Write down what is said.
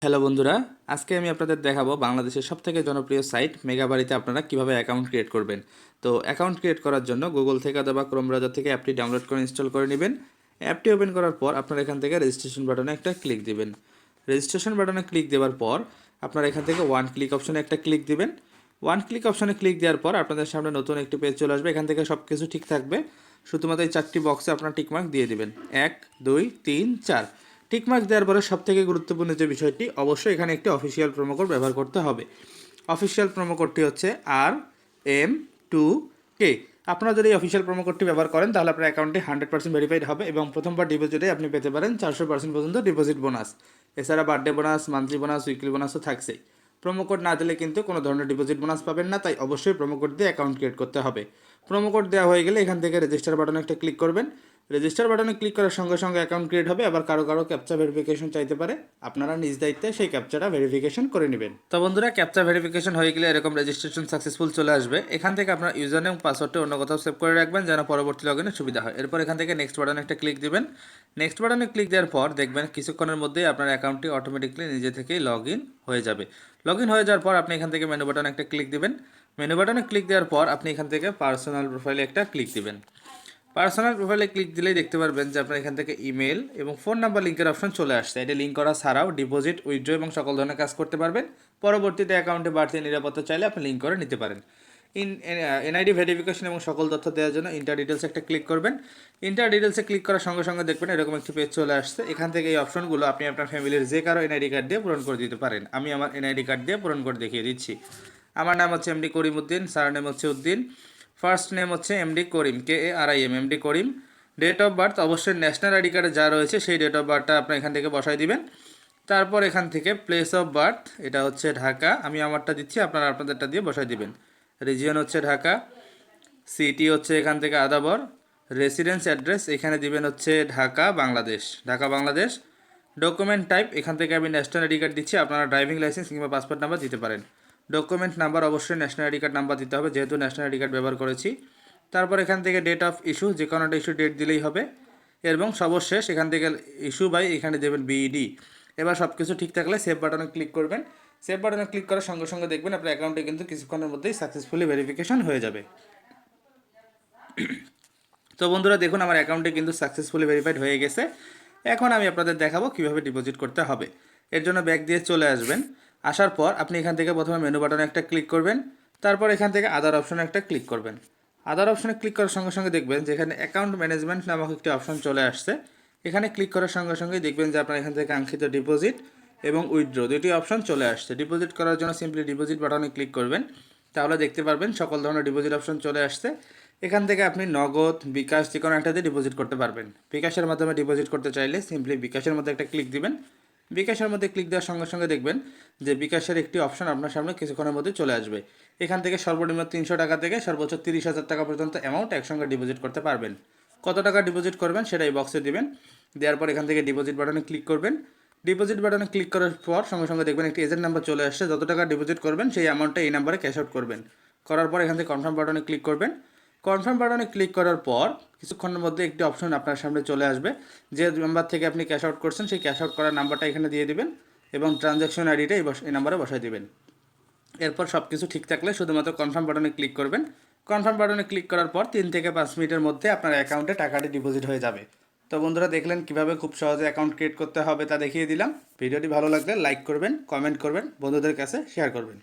Hello বন্ধুরা, আজকে আমি আপনাদের দেখাবো বাংলাদেশের সবথেকে জনপ্রিয় সাইট মেগাবাড়িতে আপনারা কিভাবে অ্যাকাউন্ট ক্রিয়েট করবেন। তো অ্যাকাউন্ট ক্রিয়েট করার জন্য গুগল থেকে অথবা ক্রোম ব্রাউজার থেকে অ্যাপটি ডাউনলোড করে ইনস্টল করে নেবেন। অ্যাপটি ওপেন করার পর আপনারা এখান থেকে রেজিস্ট্রেশন বাটনে একটা ক্লিক দিবেন। রেজিস্ট্রেশন বাটনে ক্লিক দেওয়ার পর আপনারা এখান থেকে ওয়ান ক্লিক অপশনে একটা ক্লিক দিবেন। ওয়ান ক্লিক অপশনে ক্লিক দেওয়ার পর আপনাদের সামনে নতুন একটি পেজ চলে আসবে। এখান থেকে সব কিছু ঠিক থাকবে, শুধুমাত্র এই চারটি বক্সে আপনারা টিকমার্ক দিয়ে দিবেন, 1 2 3 4। টিকমার্ক দেওয়ার পরে সবথেকে গুরুত্বপূর্ণ যে বিষয়টি, অবশ্যই এখানে একটি অফিসিয়াল প্রোমো কোড ব্যবহার করতে হবে। অফিসিয়াল প্রোমো কোডটি হচ্ছে RM2K। আপনারা যদি অফিসিয়াল প্রোমো কোডটি ব্যবহার করেন তাহলে আপনার অ্যাকাউন্টটি 100% ভেরিফাইড হবে এবং প্রথমবার ডিপোজিটে আপনি পেতে পারেন 400% পর্যন্ত ডিপোজিট বোনাস। এছাড়া birthday bonus, monthly bonus, weekly বোনাসও থাকছেই। প্রোমো কোড না দিলে কিন্তু কোনো ধরনের ডিপোজিট বোনাস পাবেন না, তাই অবশ্যই প্রোমো কোড দিয়ে অ্যাকাউন্ট ক্রিয়েট করতে হবে। প্রোমো কোড দেওয়া হয়ে গেলে এখান থেকে রেজিস্টার বাটনে একটা ক্লিক করবেন। রেজিস্টার বাটনে ক্লিক করার সঙ্গে সঙ্গে অ্যাকাউন্ট ক্রিয়েট হবে। আবার কারো ক্যাপচা ভেরিফিকেশন চাইতে পারে, আপনারা নিজ দায়িত্বে সেই ক্যাপচাটা ভেরিফিকেশন করে নেবেন। তো বন্ধুরা, ক্যাপচা ভেরিফিকেশন হয়ে গেলে এরকম রেজিস্ট্রেশন সাকসেসফুল চলে আসবে। এখান থেকে আপনার ইউজার নেম পাসওয়ার্ডটি অন্য কোথাও সেভ করে রাখবেন যেন পরবর্তী লগইনে সুবিধা হয়। এরপর এখান থেকে নেক্সট বাটনে একটা ক্লিক দিবেন। নেক্সট বাটনে ক্লিক দেওয়ার পর দেখবেন কিছুক্ষণের মধ্যেই আপনার অ্যাকাউন্টটি অটোমেটিকলি নিজে থেকেই লগ ইন হয়ে যাবে। লগ ইন হয়ে যাওয়ার পর আপনি এখান থেকে মেনু বাটনে একটা ক্লিক দিবেন। মেনু বাটনে ক্লিক দেওয়ার পর আপনি এখান থেকে পার্সোনাল প্রোফাইলে একটা ক্লিক দিবেন। পার্সোনাল প্রোফাইলে ক্লিক দিলেই দেখতে পারবেন যে আপনার এখান থেকে ইমেল এবং ফোন নাম্বার লিঙ্কের অপশন চলে আসছে। এটা লিঙ্ক করা ছাড়াও ডিপোজিট, উইথড্র এবং সকল ধরনের কাজ করতে পারবেন। পরবর্তীতে অ্যাকাউন্টে বাড়তি নিরাপত্তা চাইলে আপনি লিঙ্ক করে নিতে পারেন। এনআইডি ভেরিফিকেশন এবং সকল তথ্য দেওয়ার জন্য ইন্টার ডিটেলসে একটা ক্লিক করবেন। ইন্টার ডিটেলসে ক্লিক করার সঙ্গে সঙ্গে দেখবেন এরকম একটি পেজ চলে আসছে। এখান থেকে এই অপশনগুলো আপনি আপনার ফ্যামিলির যে কারো এনআইডি কার্ড দিয়ে পূরণ করে দিতে পারেন। আমি আমার এনআইডি কার্ড দিয়ে পূরণ করে দেখিয়ে দিচ্ছি। আমার নাম হচ্ছে MD Karim Uddin, surname হচ্ছে উদ্দিন, ফার্স্ট নেম হচ্ছে MD Karim, KARIM, MD Karim. Date of birth অবশ্যই ন্যাশনাল আইডি কার্ডে যা রয়েছে সেই ডেট অফ বার্থটা আপনি এখান থেকে বসাই দিবেন। তারপর এখান থেকে প্লেস অফ বার্থ, এটা হচ্ছে ঢাকা, আমি আমারটা দিচ্ছি, আপনারা আপনাদেরটা দিয়ে বসাই দিবেন। রিজিয়ন হচ্ছে ঢাকা, সিটি হচ্ছে এখান থেকে আদাবর, রেসিডেন্স অ্যাড্রেস এখানে দিবেন হচ্ছে ঢাকা বাংলাদেশ, ঢাকা বাংলাদেশ। ডকুমেন্ট টাইপ এখান থেকে আমি ন্যাশনাল আইডি কার্ড দিচ্ছি, আপনারা ড্রাইভিং লাইসেন্স কিংবা পাসপোর্ট নাম্বার দিতে পারেন। ডকুমেন্ট নাম্বার অবশ্যই ন্যাশনাল আইডি কার্ড নাম্বার দিতে হবে, যেহেতু ন্যাশনাল আইডি কার্ড ব্যবহার করেছি। তারপর এখান থেকে ডেট অফ ইস্যু, যে কোনো একটা ইস্যু ডেট দিলেই হবে। এবং সর্বশেষ এখান থেকে ইস্যু বাই এখানে দেবেন BED। এবার সব কিছু ঠিক থাকলে সেভ বাটনে ক্লিক করবেন। সেভ বাটনে ক্লিক করার সঙ্গে সঙ্গে দেখবেন আপনার অ্যাকাউন্টে কিন্তু কিছুক্ষণের মধ্যেই সাকসেসফুলি ভেরিফিকেশন হয়ে যাবে। তো বন্ধুরা দেখুন, আমার অ্যাকাউন্টে কিন্তু সাকসেসফুলি ভেরিফাইড হয়ে গেছে। এখন আমি আপনাদের দেখাবো কীভাবে ডিপোজিট করতে হবে। এর জন্য ব্যাক দিয়ে চলে আসবেন। আসার পর আপনি এখান থেকে প্রথমে মেনু বাটনে একটা ক্লিক করবেন। তারপর এখান থেকে আদার অপশনে একটা ক্লিক করবেন। আদার অপশনে ক্লিক করার সঙ্গে সঙ্গে দেখবেন যে এখানে অ্যাকাউন্ট ম্যানেজমেন্ট নামক একটি অপশন চলে আসছে। এখানে ক্লিক করার সঙ্গে সঙ্গে দেখবেন যে আপনার এখান থেকে কাঙ্ক্ষিত ডিপোজিট এবং উইথড্র দুটি অপশন চলে আসছে। ডিপোজিট করার জন্য সিম্পলি ডিপোজিট বাটনে ক্লিক করবেন, তাহলে দেখতে পারবেন সকল ধরনের ডিপোজিট অপশন চলে আসছে। এখান থেকে আপনি নগদ, বিকাশ যে কোনো একটাতে ডিপোজিট করতে পারবেন। বিকাশের মাধ্যমে ডিপোজিট করতে চাইলে সিম্পলি বিকাশের মধ্যে একটা ক্লিক দিবেন। বিকাশের মধ্যে ক্লিক দেওয়ার সঙ্গে সঙ্গে দেখবেন যে বিকাশের একটি অপশন আপনার সামনে কিছুক্ষণের মধ্যে চলে আসবে। এখান থেকে সর্বনিম্ন 300 টাকা থেকে সর্বোচ্চ 30,000 টাকা পর্যন্ত অ্যামাউন্ট একসঙ্গে ডিপোজিট করতে পারবেন। কত টাকা ডিপোজিট করবেন সেটা এই বক্সে দিবেন। দেওয়ার পর এখান থেকে ডিপোজিট বাটনে ক্লিক করবেন। ডিপোজিট বাটনে ক্লিক করার পর সঙ্গে সঙ্গে দেখবেন একটি এজেন্ট নাম্বার চলে আসছে। যত টাকা ডিপোজিট করবেন সেই অ্যামাউন্টটা এই নাম্বারে ক্যাশ আউট করবেন। করার পর এখান থেকে কনফার্ম বাটনে ক্লিক করবেন। কনফার্ম বাটনে ক্লিক করার পর কিছুক্ষণের মধ্যে একটি অপশন আপনার সামনে চলে আসবে। যে নাম্বার থেকে আপনি ক্যাশ আউট করছেন সেই ক্যাশ আউট করার নাম্বারটা এখানে দিয়ে দিবেন এবং ট্রানজ্যাকশন আইডিটা এই নাম্বারে বসাই দিবেন। এরপর সব কিছু ঠিক থাকলে শুধুমাত্র কনফার্ম বাটনে ক্লিক করবেন। কনফার্ম বাটনে ক্লিক করার পর 3 থেকে 5 মিনিটের মধ্যে আপনার অ্যাকাউন্টে টাকাটি ডিপোজিট হয়ে যাবে। তো বন্ধুরা দেখলেন কীভাবে খুব সহজে অ্যাকাউন্ট ক্রিয়েট করতে হবে তা দেখিয়ে দিলাম। ভিডিওটি ভালো লাগলে লাইক করবেন, কমেন্ট করবেন, বন্ধুদের কাছে শেয়ার করবেন।